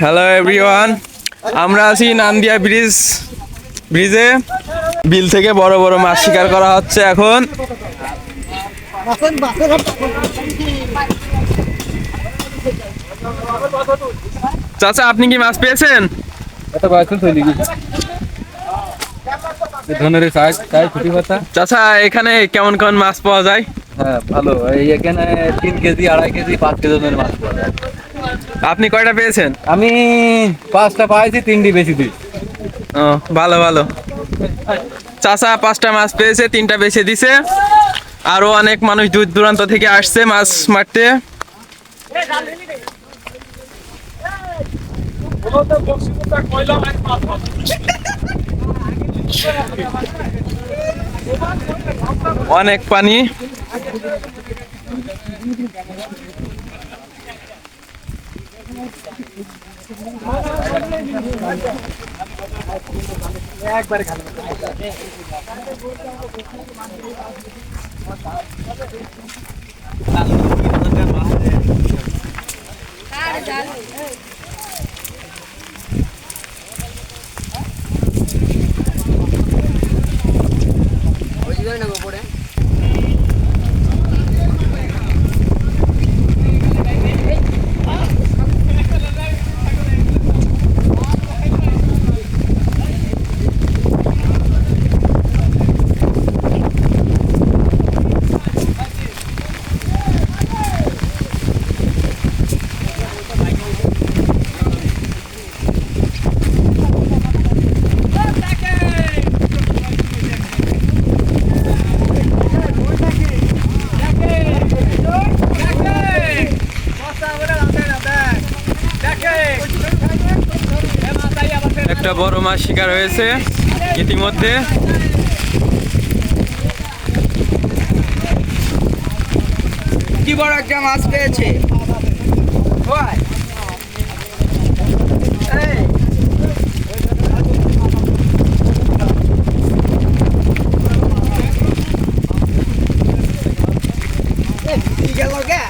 Hello everyone, আমরা আছি নান্দিয়া ব্রিজে। বিল থেকে বড় বড় মাছ শিকার করা হচ্ছে এখন। চাচা, আপনি কি মাছ পেয়েছেন? চাচা, এখানে কেমন কেমন মাছ পাওয়া যায়? হ্যাঁ, ভালো। এখানে 3 কেজি 2.5 কেজি 5 কেজি ওজনের মাছ পাওয়া যায়। আপনি কয়টা পেয়েছেন? আমি 5টা পাইছি, 3টি বেশি দিই। ও, ভালো ভালো। চাচা 5টা মাছ পেয়েছে, 3টা বেছে দিছে। আরো অনেক মানুষ দূর দূরান্ত থেকে আসছে মাছ মারতে। অনেক পানি। একটা বড় মাছ শিকার হয়েছে ইতিমধ্যে। কি বড় একটা মাছ পেয়েছে। গেল কে